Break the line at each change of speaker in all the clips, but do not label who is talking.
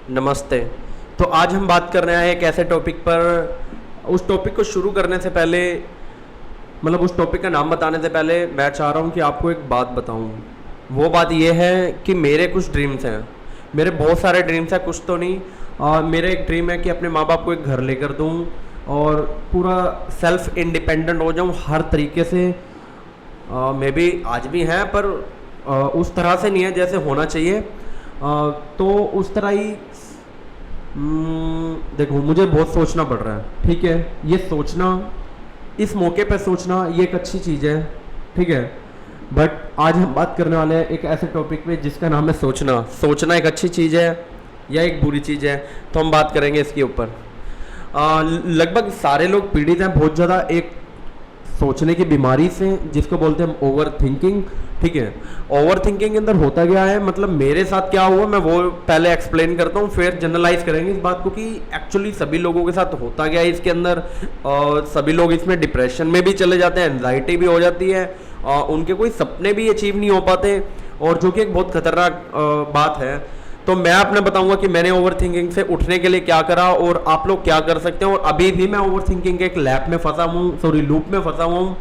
नमस्ते। तो आज हम बात कर रहे हैं एक ऐसे टॉपिक पर। उस टॉपिक को शुरू करने से पहले, मतलब उस टॉपिक का नाम बताने से पहले मैं चाह रहा हूँ कि आपको एक बात बताऊँ। वो बात ये है कि मेरे कुछ ड्रीम्स हैं। मेरे बहुत सारे ड्रीम्स हैं, कुछ तो नहीं। मेरा एक ड्रीम है कि अपने माँ बाप को एक घर लेकर दूँ और पूरा सेल्फ इंडिपेंडेंट हो जाऊँ हर तरीके से। मे बी आज भी हैं, पर उस तरह से नहीं है जैसे होना चाहिए। तो उस तरह ही देखो, मुझे बहुत सोचना पड़ रहा है, ठीक है। ये सोचना, इस मौके पे सोचना, ये एक अच्छी चीज़ है, ठीक है। बट आज हम बात करने वाले हैं एक ऐसे टॉपिक पे जिसका नाम है सोचना। सोचना एक अच्छी चीज़ है या एक बुरी चीज़ है, तो हम बात करेंगे इसके ऊपर। लगभग सारे लोग पीड़ित हैं बहुत ज़्यादा एक सोचने की बीमारी से, जिसको बोलते हैं हम ओवर थिंकिंग, ठीक है। ओवर थिंकिंग के अंदर होता क्या है, मतलब मेरे साथ क्या हुआ मैं वो पहले एक्सप्लेन करता हूँ, फिर जनरलाइज करेंगे इस बात को कि एक्चुअली सभी लोगों के साथ होता क्या है इसके अंदर। और सभी लोग इसमें डिप्रेशन में भी चले जाते हैं, एंजाइटी भी हो जाती है, उनके कोई सपने भी अचीव नहीं हो पाते, और जो कि एक बहुत खतरनाक बात है। तो मैं आपने बताऊंगा कि मैंने ओवर थिंकिंग से उठने के लिए क्या करा और आप लोग क्या कर सकते हैं। और अभी भी मैं ओवर थिंकिंग के एक लैप में फंसा हूँ, सॉरी लूप में फंसा हुआ हूँ,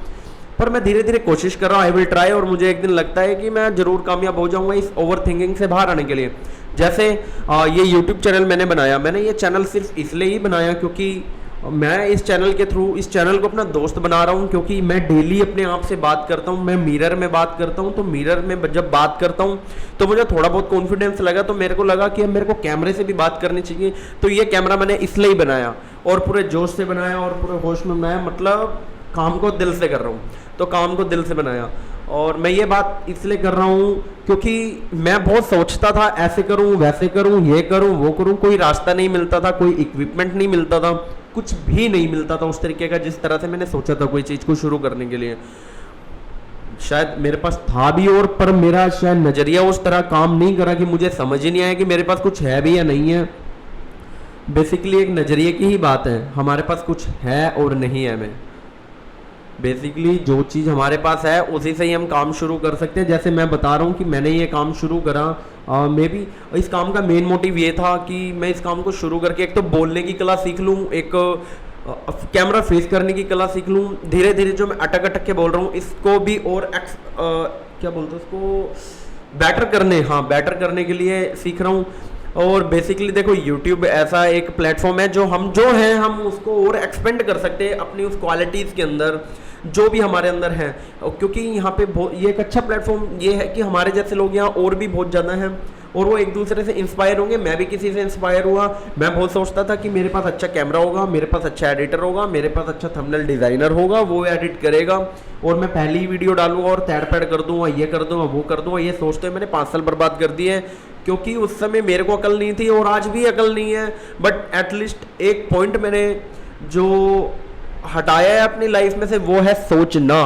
पर मैं धीरे धीरे कोशिश कर रहा हूँ। आई विल ट्राई, और मुझे एक दिन लगता है कि मैं जरूर कामयाब हो जाऊंगा इस ओवर थिंकिंग से बाहर आने के लिए। जैसे ये यूट्यूब चैनल मैंने बनाया, मैंने ये चैनल सिर्फ इसलिए ही बनाया क्योंकि मैं इस चैनल के थ्रू इस चैनल को अपना दोस्त बना रहा हूँ, क्योंकि मैं डेली अपने आप से बात करता हूँ, मैं मिरर में बात करता हूँ। तो मिरर में जब बात करता हूँ तो मुझे थोड़ा बहुत कॉन्फिडेंस लगा, तो मेरे को लगा कि अब मेरे को कैमरे से भी बात करनी चाहिए। तो ये कैमरा मैंने इसलिए ही बनाया, और पूरे जोश से बनाया और पूरे होश में बनाया, मतलब काम को दिल से कर रहा हूँ, तो काम को दिल से बनाया। और मैं ये बात इसलिए कर रहा हूँ क्योंकि मैं बहुत सोचता था ऐसे करूँ वैसे करूँ, ये करूँ वो करूँ, कोई रास्ता नहीं मिलता था, कोई इक्विपमेंट नहीं मिलता था, कुछ भी नहीं मिलता था उस तरीके का जिस तरह से मैंने सोचा था कोई चीज़ को शुरू करने के लिए। शायद मेरे पास था भी, और पर मेरा शायद नज़रिया उस तरह काम नहीं करा कि मुझे समझ ही नहीं आया कि मेरे पास कुछ है भी या नहीं है। बेसिकली एक नज़रिए की ही बात है, हमारे पास कुछ है और नहीं है। मैं बेसिकली जो चीज़ हमारे पास है उसी से ही हम काम शुरू कर सकते हैं। जैसे मैं बता रहा हूँ कि मैंने ये काम शुरू करा, मे बी इस काम का मेन मोटिव ये था कि मैं इस काम को शुरू करके एक तो बोलने की कला सीख लूँ, एक कैमरा फेस करने की कला सीख लूँ। धीरे धीरे जो मैं अटक अटक के बोल रहा हूँ इसको भी और क्या बोलते हैं उसको, बेटर करने के लिए सीख रहा हूँ। और बेसिकली देखो, YouTube ऐसा एक प्लेटफॉर्म है जो हम उसको और एक्सपेंड कर सकते हैं अपनी उस क्वालिटीज़ के अंदर जो भी हमारे अंदर है। क्योंकि यहाँ पे ये एक अच्छा प्लेटफॉर्म ये है कि हमारे जैसे लोग यहाँ और भी बहुत ज़्यादा हैं, और वो एक दूसरे से इंस्पायर होंगे। मैं भी किसी से इंस्पायर हुआ। मैं बहुत सोचता था कि मेरे पास अच्छा कैमरा होगा, मेरे पास अच्छा एडिटर होगा, मेरे पास अच्छा थंबनेल डिज़ाइनर होगा, वो एडिट करेगा और मैं पहली ही वीडियो डालूंगा और तैड़ पैड़ कर दूंगा, ये कर दूंगा वो कर दूंगा। ये सोचते मैंने 5 साल बर्बाद कर दिए, क्योंकि उस समय मेरे को अकल नहीं थी और आज भी अकल नहीं है। बट एटलीस्ट एक पॉइंट मैंने जो हटाया है अपनी लाइफ में से, वो है सोचना।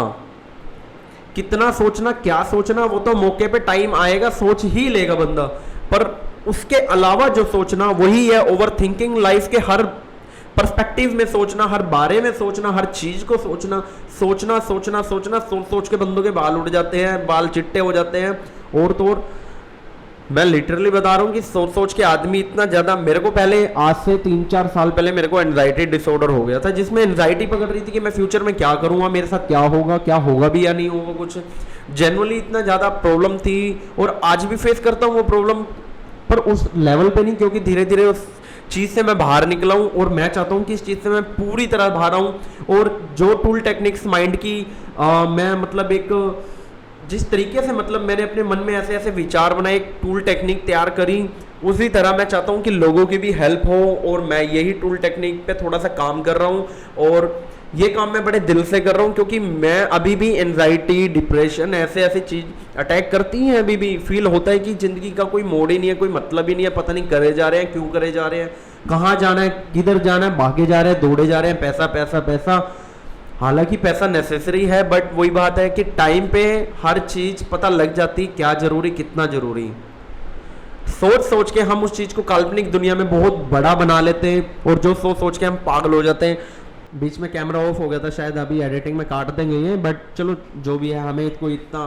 कितना सोचना, क्या सोचना, वो तो मौके पे टाइम आएगा, सोच ही लेगा बंदा। पर उसके अलावा जो सोचना वही है ओवर थिंकिंग। लाइफ के हर पर्सपेक्टिव में सोचना, हर बारे में सोचना, हर चीज को सोचना, सोचना सोचना सोचना, सोच सोच के बंदों के बाल उड़ जाते हैं, बाल चिट्टे हो जाते हैं। और तो और मैं लिटरली बता रहा हूँ कि सोच सोच के आदमी इतना ज़्यादा, मेरे को पहले आज से 3-4 साल पहले मेरे को एंजाइटी डिसऑर्डर हो गया था, जिसमें एंजाइटी पकड़ रही थी कि मैं फ्यूचर में क्या करूँगा, मेरे साथ क्या होगा भी या नहीं होगा कुछ। जनरली इतना ज़्यादा प्रॉब्लम थी, और आज भी फेस करता हूँ वो प्रॉब्लम, पर उस लेवल पे नहीं, क्योंकि धीरे धीरे उस चीज़ से मैं बाहर निकला हूँ। और मैं चाहता हूँ कि इस चीज़ से मैं पूरी तरह बाहर आऊँ, और जो टूल टेक्निक्स माइंड की मैं मतलब एक जिस तरीके से, मतलब मैंने अपने मन में ऐसे ऐसे विचार बनाए, एक टूल टेक्निक तैयार करी, उसी तरह मैं चाहता हूँ कि लोगों की भी हेल्प हो। और मैं यही टूल टेक्निक पे थोड़ा सा काम कर रहा हूँ, और ये काम मैं बड़े दिल से कर रहा हूँ, क्योंकि मैं अभी भी एनजाइटी, डिप्रेशन, ऐसे ऐसे चीज़ अटैक करती हैं। अभी भी फील होता है कि ज़िंदगी का कोई मोड़ ही नहीं है, कोई मतलब ही नहीं है, पता नहीं करे जा रहे हैं, क्यों करे जा रहे हैं, कहाँ जाना है, किधर जाना है, भागे जा रहे हैं, दौड़े जा रहे हैं, पैसा पैसा पैसा। हालांकि पैसा नेसेसरी है, बट वही बात है कि टाइम पे हर चीज़ पता लग जाती, क्या ज़रूरी कितना ज़रूरी। सोच सोच के हम उस चीज़ को काल्पनिक दुनिया में बहुत बड़ा बना लेते हैं, और जो सोच सोच के हम पागल हो जाते हैं। बीच में कैमरा ऑफ हो गया था, शायद अभी एडिटिंग में काट देंगे ये, बट चलो जो भी है, हमें कोई इतना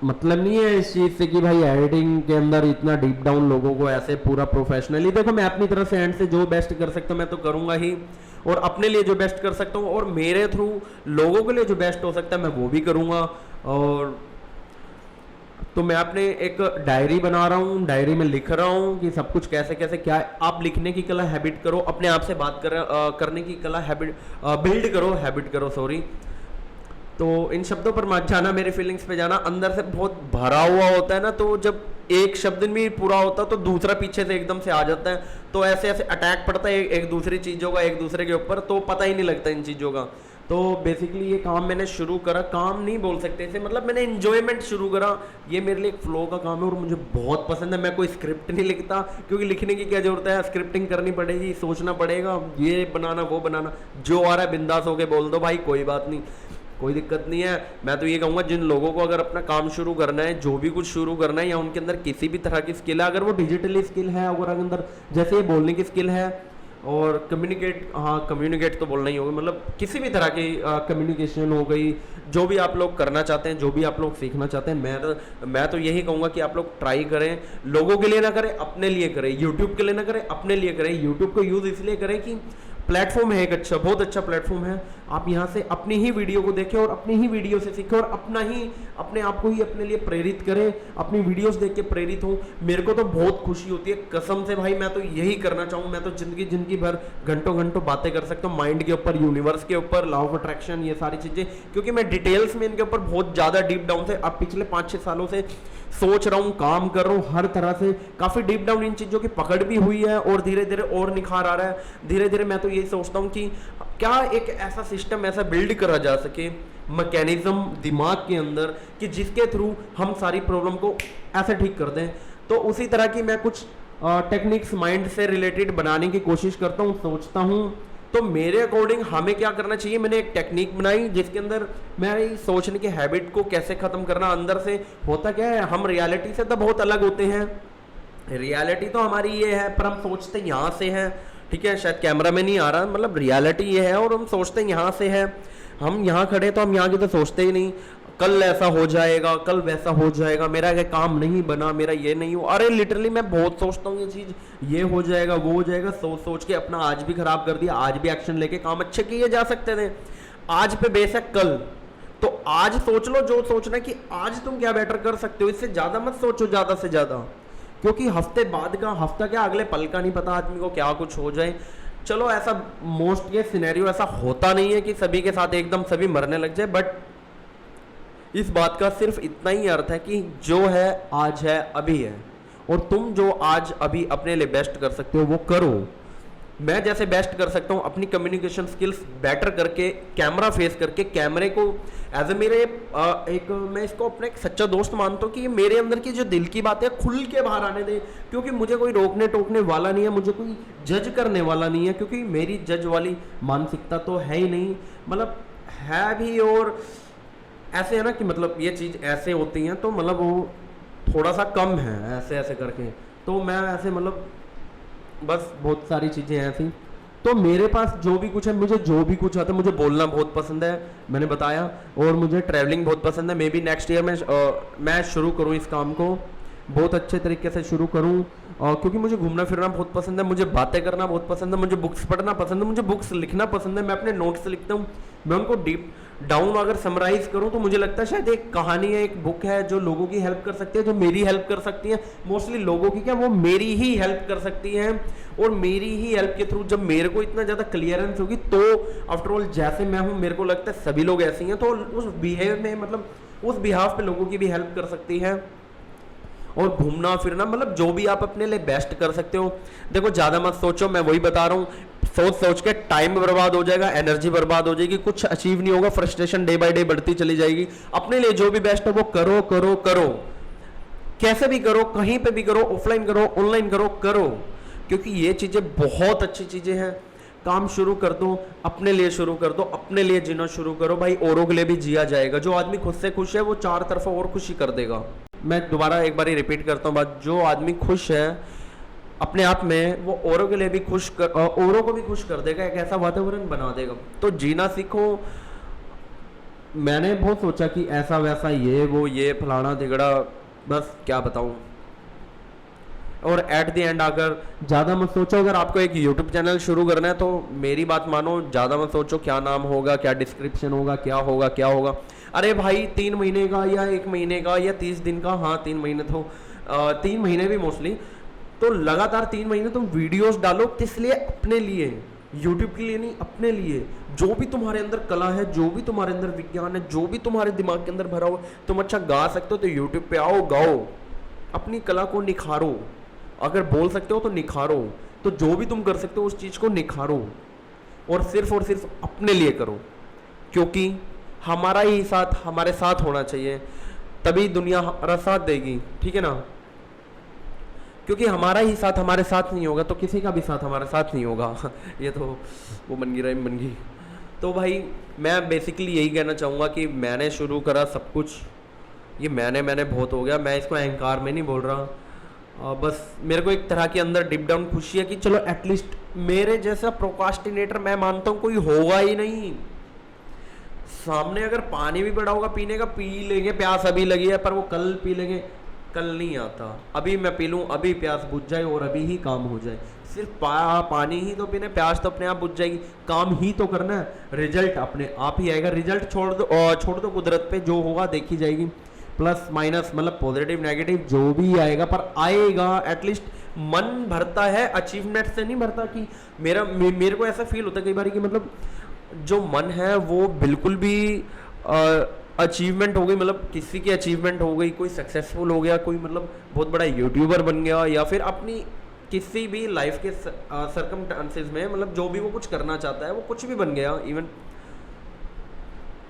मतलब नहीं है इस चीज़ से कि भाई एडिटिंग के अंदर इतना डीप डाउन लोगों को ऐसे पूरा प्रोफेशनली, देखो मैं अपनी तरफ से एंड से जो बेस्ट कर सकता हूँ मैं तो करूँगा ही, और अपने लिए जो बेस्ट कर सकता हूँ और मेरे थ्रू लोगों के लिए जो बेस्ट हो सकता है मैं वो भी करूँगा। और तो मैं अपने एक डायरी बना रहा हूँ, डायरी में लिख रहा हूँ कि सब कुछ कैसे कैसे क्या है। आप लिखने की कला हैबिट करो, अपने आप से बात करने की कला हैबिट बिल्ड करो, हैबिट करो सॉरी। तो इन शब्दों पर मत जाना, मेरी फीलिंग्स पे जाना, अंदर से बहुत भरा हुआ होता है ना, तो जब एक शब्द भी पूरा होता है तो दूसरा पीछे से एकदम से आ जाता है, तो ऐसे ऐसे अटैक पड़ता है एक दूसरी चीज़ों का एक दूसरे के ऊपर, तो पता ही नहीं लगता इन चीज़ों का। तो बेसिकली ये काम मैंने शुरू करा, काम नहीं बोल सकते इसे, मतलब मैंने इन्जॉयमेंट शुरू करा। ये मेरे लिए एक फ्लो का काम है और मुझे बहुत पसंद है। मैं कोई स्क्रिप्ट नहीं लिखता, क्योंकि लिखने की क्या जरूरत है, स्क्रिप्टिंग करनी पड़ेगी, सोचना पड़ेगा, ये बनाना वो बनाना, जो आ रहा है बिंदास होके बोल दो भाई, कोई बात नहीं, कोई दिक्कत नहीं है। मैं तो ये कहूँगा जिन लोगों को अगर अपना काम शुरू करना है, जो भी कुछ शुरू करना है, या उनके अंदर किसी भी तरह की स्किल है, अगर वो डिजिटली स्किल है, अगर अंदर जैसे ये बोलने की स्किल है और कम्युनिकेट तो बोलना ही होगा, मतलब किसी भी तरह की कम्युनिकेशन हो गई, जो भी आप लोग करना चाहते हैं, जो भी आप लोग सीखना चाहते हैं, मैं तो यही कहूँगा कि आप लोग ट्राई करें। लोगों के लिए ना करें, अपने लिए करें। यूट्यूब के लिए ना करें, अपने लिए करें। यूट्यूब को यूज़ इसलिए करें कि प्लेटफॉर्म है एक अच्छा, बहुत अच्छा प्लेटफॉर्म है। आप यहाँ से अपनी ही वीडियो को देखें और अपनी ही वीडियो से सीखें और अपने आप को ही अपने लिए प्रेरित करें, अपनी वीडियोस देख के प्रेरित हो। मेरे को तो बहुत खुशी होती है कसम से भाई, मैं तो यही करना चाहूँ। मैं तो जिंदगी भर घंटों घंटों बातें कर सकता हूँ माइंड के ऊपर, यूनिवर्स के ऊपर, लॉ ऑफ अट्रैक्शन, ये सारी चीज़ें, क्योंकि मैं डिटेल्स में इनके ऊपर बहुत ज़्यादा डीप डाउन से अब पिछले 5-6 सालों से सोच रहा हूँ, काम कर रहा हूँ, हर तरह से काफ़ी डीप डाउन इन चीज़ों की पकड़ भी हुई है और धीरे धीरे और निखार आ रहा है। धीरे धीरे मैं तो ये सोचता हूँ कि क्या एक ऐसा सिस्टम ऐसा बिल्ड करा जा सके, मैकेनिज्म दिमाग के अंदर, कि जिसके थ्रू हम सारी प्रॉब्लम को ऐसे ठीक कर दें। तो उसी तरह की मैं कुछ टेक्निक्स माइंड से रिलेटेड बनाने की कोशिश करता हूँ, सोचता हूँ। तो मेरे अकॉर्डिंग हमें क्या करना चाहिए, मैंने एक टेक्निक बनाई जिसके अंदर मेरी सोचने की हैबिट को कैसे ख़त्म करना। अंदर से होता क्या है, हम रियलिटी से तो बहुत अलग होते हैं, रियलिटी तो हमारी ये है, पर हम सोचते यहाँ से हैं, ठीक है, शायद कैमरा में नहीं आ रहा, मतलब रियलिटी ये है और हम सोचते यहाँ से है। हम यहाँ खड़े तो हम यहाँ की तो सोचते ही नहीं, कल ऐसा हो जाएगा, कल वैसा हो जाएगा, मेरा ये काम नहीं बना, मेरा ये नहीं हो, अरे लिटरली मैं बहुत सोचता हूँ ये चीज़, ये हो जाएगा, वो हो जाएगा, सोच सोच के अपना आज भी खराब कर दिया। आज भी एक्शन लेके काम अच्छे किए जा सकते थे, आज पे बेशक कल, तो आज सोच लो जो सोचना है कि आज तुम क्या बेटर कर सकते हो, इससे ज़्यादा मत सोचो, ज़्यादा से ज़्यादा, क्योंकि हफ्ते बाद का, हफ्ता क्या अगले पल का नहीं पता आदमी को, क्या कुछ हो जाए। चलो ऐसा मोस्ट ये सिनेरियो ऐसा होता नहीं है कि सभी के साथ एकदम सभी मरने लग जाए, बट इस बात का सिर्फ इतना ही अर्थ है कि जो है आज है, अभी है, और तुम जो आज अभी अपने लिए बेस्ट कर सकते हो वो करो। मैं जैसे बेस्ट कर सकता हूँ अपनी कम्युनिकेशन स्किल्स बेटर करके, कैमरा फेस करके, कैमरे को एज ए मेरे मैं इसको अपना एक सच्चा दोस्त मानता हूँ कि मेरे अंदर की जो दिल की बात है खुल के बाहर आने दे, क्योंकि मुझे कोई रोकने टोकने वाला नहीं है, मुझे कोई जज करने वाला नहीं है, क्योंकि मेरी जज वाली मानसिकता तो है ही नहीं, मतलब है भी, और ऐसे है ना कि मतलब ये चीज़ ऐसे होती हैं तो मतलब वो थोड़ा सा कम है ऐसे ऐसे करके, तो मैं ऐसे मतलब बस बहुत सारी चीज़ें ऐसी। तो मेरे पास जो भी कुछ है, मुझे जो भी कुछ आता है, मुझे बोलना बहुत पसंद है, मैंने बताया, और मुझे ट्रैवलिंग बहुत पसंद है। मे बी नेक्स्ट ईयर में मैं शुरू करूँ इस काम को, बहुत अच्छे तरीके से शुरू करूँ, क्योंकि मुझे घूमना फिरना बहुत पसंद है, मुझे बातें करना बहुत पसंद है, मुझे बुक्स पढ़ना पसंद है, मुझे बुक्स लिखना पसंद है। मैं अपने नोट्स लिखता हूँ, मैं उनको डीप डाउन अगर समराइज करूँ तो मुझे लगता है शायद एक कहानी है, एक बुक है जो लोगों की हेल्प कर सकती है, जो मेरी हेल्प कर सकती है। मोस्टली लोगों की क्या, वो मेरी ही हेल्प कर सकती है, और मेरी ही हेल्प के थ्रू जब मेरे को इतना ज़्यादा क्लियरेंस होगी, तो आफ्टर ऑल जैसे मैं हूँ, मेरे को लगता है सभी लोग ऐसे ही हैं, तो उस बिहेव में मतलब उस बिहाफ पे लोगों की भी हेल्प कर सकती है। और घूमना फिरना मतलब जो भी आप अपने लिए बेस्ट कर सकते हो, देखो ज़्यादा मत सोचो, मैं वही बता रहा हूँ, सोच सोच के टाइम बर्बाद हो जाएगा, एनर्जी बर्बाद हो जाएगी, कुछ अचीव नहीं होगा, फ्रस्ट्रेशन डे बाय डे बढ़ती चली जाएगी। अपने लिए जो भी बेस्ट है वो करो करो करो, कैसे भी करो, कहीं पे भी करो, ऑफलाइन करो, ऑनलाइन करो, करो, क्योंकि ये चीज़ें बहुत अच्छी चीज़ें हैं। काम शुरू कर दो, अपने लिए शुरू कर दो, अपने लिए जीना शुरू करो भाई, औरों के लिए भी जिया जाएगा। जो आदमी खुद से खुश है वो चार तरफा और खुशी कर देगा। मैं दोबारा एक बार रिपीट करता हूँ बात, जो आदमी खुश है अपने आप में, वो औरों के लिए भी औरों को भी खुश कर देगा, एक ऐसा वातावरण बना देगा। तो जीना सीखो, मैंने बहुत सोचा कि ऐसा वैसा ये वो ये फलाना धिगड़ा, बस क्या बताऊं। और एट द एंड आकर ज़्यादा मत सोचो। अगर आपको एक यूट्यूब चैनल शुरू करना है तो मेरी बात मानो, ज़्यादा मत सोचो क्या नाम होगा, क्या डिस्क्रिप्शन होगा, क्या होगा क्या होगा। अरे भाई 3 महीने का या 1 महीने का या 30 दिन का, हाँ 3 महीने तो 3 महीने भी मोस्टली, तो लगातार 3 महीने तुम वीडियोस डालो। किस लिए? अपने लिए, यूट्यूब के लिए नहीं, अपने लिए। जो भी तुम्हारे अंदर कला है, जो भी तुम्हारे अंदर विज्ञान है, जो भी तुम्हारे दिमाग के अंदर भरा हो, तुम अच्छा गा सकते हो तो यूट्यूब पे आओ, गाओ, अपनी कला को निखारो। अगर बोल सकते हो तो निखारो। तो जो भी तुम कर सकते हो उस चीज़ को निखारो और सिर्फ अपने लिए करो, क्योंकि हमारा ही साथ हमारे साथ होना चाहिए, तभी दुनिया हमारा साथ देगी, ठीक है ना। क्योंकि हमारा ही साथ हमारे साथ नहीं होगा तो किसी का भी साथ हमारे साथ नहीं होगा। ये तो वो बन गई, रही बन गई। तो भाई मैं बेसिकली यही कहना चाहूँगा कि मैंने शुरू करा सब कुछ, ये मैंने बहुत हो गया, मैं इसको अहंकार में नहीं बोल रहा। बस मेरे को एक तरह के अंदर डिप डाउन खुशी है कि चलो एटलीस्ट मेरे जैसा प्रोकास्टिनेटर मैं मानता हूँ कोई होगा ही नहीं। सामने अगर पानी भी पड़ा होगा पीने का, पी लेंगे, प्यास अभी लगी है पर वो कल पी लेंगे, कल नहीं आता। अभी मैं पी लूँ, अभी प्यास बुझ जाए और अभी ही काम हो जाए। सिर्फ पानी ही तो पीने, प्यास तो अपने आप बुझ जाएगी। काम ही तो करना है, रिजल्ट अपने आप ही आएगा। रिजल्ट छोड़ दो कुदरत पे, जो होगा देखी जाएगी। प्लस माइनस मतलब पॉजिटिव नेगेटिव जो भी आएगा पर आएगा। एटलीस्ट मन भरता है, अचीवमेंट से नहीं भरता। कि मेरे को ऐसा फील होता है कई बार कि मतलब जो मन है वो बिल्कुल भी अचीवमेंट हो गई, मतलब किसी की अचीवमेंट हो गई, कोई सक्सेसफुल हो गया, कोई मतलब बहुत बड़ा यूट्यूबर बन गया, या फिर अपनी किसी भी लाइफ के सर्कमस्टेंसेस में मतलब जो भी वो कुछ करना चाहता है वो कुछ भी बन गया। इवन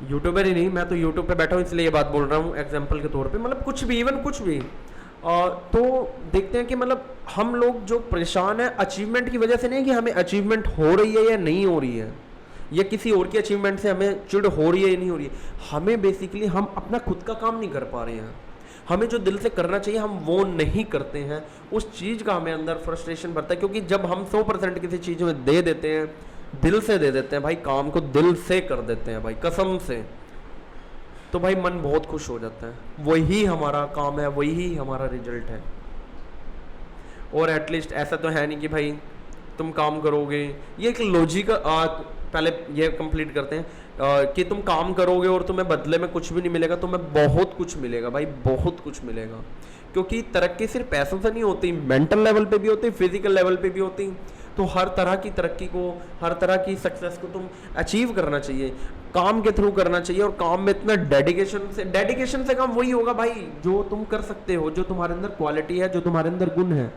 यूट्यूबर ही नहीं, मैं तो यूट्यूब पे बैठा हूँ इसलिए ये बात बोल रहा हूँ एग्जाम्पल के तौर पे, मतलब कुछ भी, इवन कुछ भी। तो देखते हैं कि मतलब हम लोग जो परेशान है अचीवमेंट की वजह से नहीं कि हमें अचीवमेंट हो रही है या नहीं हो रही है, या किसी और की अचीवमेंट से हमें चिढ़ हो रही है या नहीं हो रही है। हमें बेसिकली हम अपना खुद का काम नहीं कर पा रहे हैं। हमें जो दिल से करना चाहिए हम वो नहीं करते हैं। उस चीज़ का हमें अंदर फ्रस्ट्रेशन बढ़ता है, क्योंकि जब हम 100% किसी चीज़ में दे देते हैं, दिल से दे देते हैं भाई, काम को दिल से कर देते हैं भाई, कसम से, तो भाई मन बहुत खुश हो जाता है। वही हमारा काम है, वही हमारा रिजल्ट है। और एटलीस्ट ऐसा तो है नहीं कि भाई तुम काम करोगे, ये एक लॉजिक, पहले ये कंप्लीट करते हैं कि तुम काम करोगे और तुम्हें बदले में कुछ भी नहीं मिलेगा, तुम्हें बहुत कुछ मिलेगा भाई, बहुत कुछ मिलेगा। क्योंकि तरक्की सिर्फ पैसों से नहीं होती, मेंटल लेवल पे भी होती, फिजिकल लेवल पे भी होती। तो हर तरह की तरक्की को, हर तरह की सक्सेस को तुम अचीव करना चाहिए, काम के थ्रू करना चाहिए। और काम में इतना डेडिकेशन से काम वही होगा भाई जो तुम कर सकते हो, जो तुम्हारे अंदर क्वालिटी है, जो तुम्हारे अंदर गुण है।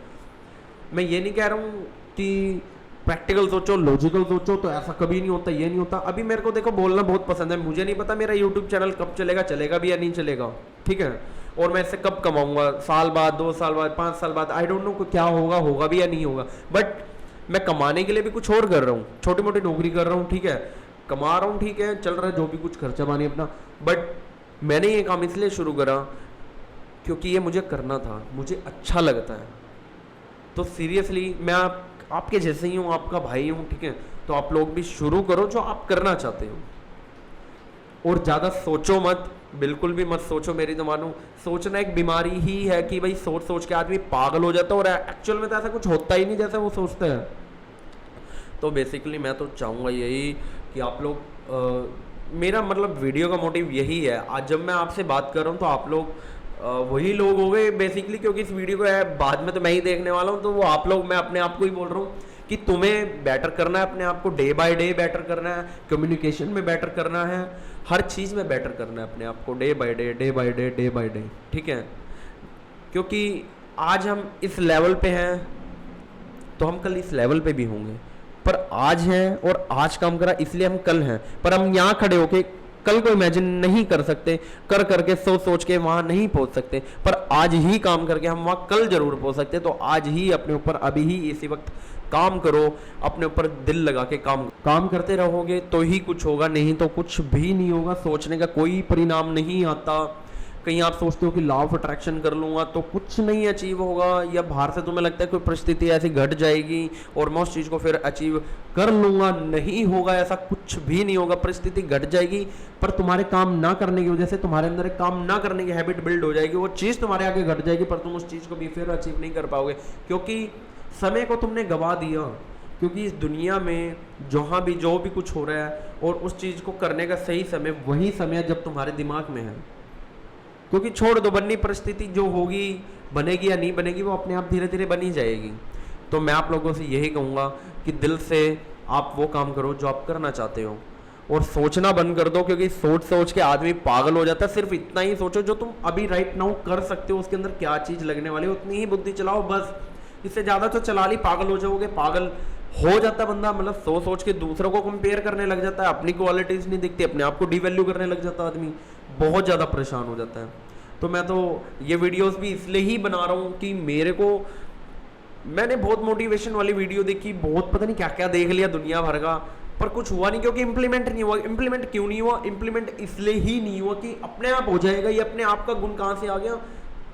मैं ये नहीं कह रहा हूँ कि प्रैक्टिकल सोचो, लॉजिकल सोचो, तो ऐसा कभी नहीं होता, ये नहीं होता। अभी मेरे को देखो बोलना बहुत पसंद है, मुझे नहीं पता मेरा यूट्यूब चैनल कब चलेगा भी या नहीं चलेगा, ठीक है, और मैं इससे कब कमाऊंगा, साल बाद, 2 साल बाद, 5 साल बाद, आई डोंट नो क्या होगा भी या नहीं होगा। बट मैं कमाने के लिए भी कुछ और कर रहा हूँ, छोटी मोटी नौकरी कर रहा हूँ, ठीक है, कमा रहा हूँ, ठीक है, चल रहा है जो भी कुछ खर्चा पानी अपना। बट मैंने ये काम इसलिए शुरू करा क्योंकि ये मुझे करना था, मुझे अच्छा लगता है। तो सीरियसली मैं आपके जैसे ही हूँ, आपका भाई हूँ, ठीक है, तो आप लोग भी शुरू करो जो आप करना चाहते हो। और ज़्यादा सोचो मत, बिल्कुल भी मत सोचो, मेरी तो मानो सोचना एक बीमारी ही है कि भाई सोच के आदमी पागल हो जाता है, और एक्चुअल में तो ऐसा कुछ होता ही नहीं जैसा वो सोचता है। तो बेसिकली मैं तो चाहूँगा यही कि आप लोग मेरा मतलब वीडियो का मोटिव यही है। आज जब मैं आपसे बात कर रहा हूँ तो आप लोग वही लोग हो गए बेसिकली, क्योंकि इस वीडियो को बाद में तो मैं ही देखने वाला हूँ, तो वो आप लोग, मैं अपने आप को ही बोल रहा हूँ कि तुम्हें बेटर करना है, अपने आप को डे बाय डे बेटर करना है, कम्युनिकेशन में बेटर करना है, हर चीज़ में बेटर करना है अपने आप को, डे बाय डे, ठीक है। क्योंकि आज हम इस लेवल पे हैं तो हम कल इस लेवल पे भी होंगे, पर आज हैं और आज काम करा इसलिए हम कल हैं। पर हम यहाँ खड़े होके कल को इमेजिन नहीं कर सकते, करके सोच के वहां नहीं पहुंच सकते, पर आज ही काम करके हम वहां कल जरूर पहुंच सकते। तो आज ही अपने ऊपर, अभी ही इसी वक्त काम करो, अपने ऊपर दिल लगा के काम करते रहोगे तो ही कुछ होगा, नहीं तो कुछ भी नहीं होगा। सोचने का कोई परिणाम नहीं आता, कहीं आप सोचते हो कि लॉ ऑफ अट्रैक्शन कर लूँगा तो कुछ नहीं अचीव होगा, या बाहर से तुम्हें लगता है कोई परिस्थिति ऐसी घट जाएगी और मैं उस चीज़ को फिर अचीव कर लूँगा, नहीं होगा, ऐसा कुछ भी नहीं होगा। परिस्थिति घट जाएगी पर तुम्हारे काम ना करने की वजह से तुम्हारे अंदर एक काम ना करने की हैबिट बिल्ड हो जाएगी, वो चीज़ तुम्हारे आगे घट जाएगी पर तुम उस चीज़ को भी फिर अचीव नहीं कर पाओगे, क्योंकि समय को तुमने गवा दिया। क्योंकि इस दुनिया में जहाँ भी जो भी कुछ हो रहा है और उस चीज़ को करने का सही समय वही समय जब तुम्हारे दिमाग में है। क्योंकि छोड़ दो, बननी परिस्थिति जो होगी, बनेगी या नहीं बनेगी, वो अपने आप धीरे धीरे बनी जाएगी। तो मैं आप लोगों से यही कहूँगा कि दिल से आप वो काम करो जो आप करना चाहते हो और सोचना बंद कर दो, क्योंकि सोच सोच के आदमी पागल हो जाता है। सिर्फ इतना ही सोचो जो तुम अभी राइट नाउ कर सकते हो, उसके अंदर क्या चीज़ लगने वाली है उतनी ही बुद्धि चलाओ बस। इससे ज़्यादा तो चला ली पागल हो जाओगे। पागल हो जाता बंदा, मतलब सोच सोच के दूसरों को कंपेयर करने लग जाता है, अपनी क्वालिटीज़ नहीं दिखती, अपने आप को डिवैल्यू करने लग जाता है आदमी, बहुत ज़्यादा परेशान हो जाता है। तो मैं तो ये वीडियोस भी इसलिए ही बना रहा हूँ कि मैंने बहुत मोटिवेशन वाली वीडियो देखी, बहुत पता नहीं क्या क्या देख लिया दुनिया भर का, पर कुछ हुआ नहीं, क्योंकि इंप्लीमेंट नहीं हुआ। इंप्लीमेंट क्यों नहीं हुआ? इंप्लीमेंट इसलिए ही नहीं हुआ कि अपने आप हो जाएगा। ये अपने आप का गुण कहाँ से आ गया?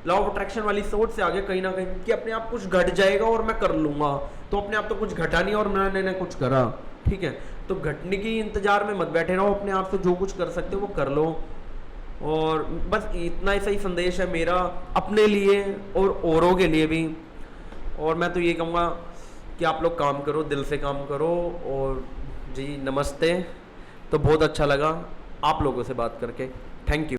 लॉ ऑफ अट्रैक्शन वाली सोच से आगे कहीं ना कहीं, कि अपने आप कुछ घट जाएगा और मैं कर लूंगा। तो अपने आप तो कुछ घटा नहीं और मैंने कुछ करा, ठीक है। तो घटने की इंतजार में मत बैठे रहो, अपने आप से जो कुछ कर सकते हो वो कर लो। और बस इतना ही सही संदेश है मेरा अपने लिए और औरों के लिए भी। और मैं तो ये कहूँगा कि आप लोग काम करो, दिल से काम करो। और जी नमस्ते। तो बहुत अच्छा लगा आप लोगों से बात करके, थैंक यू।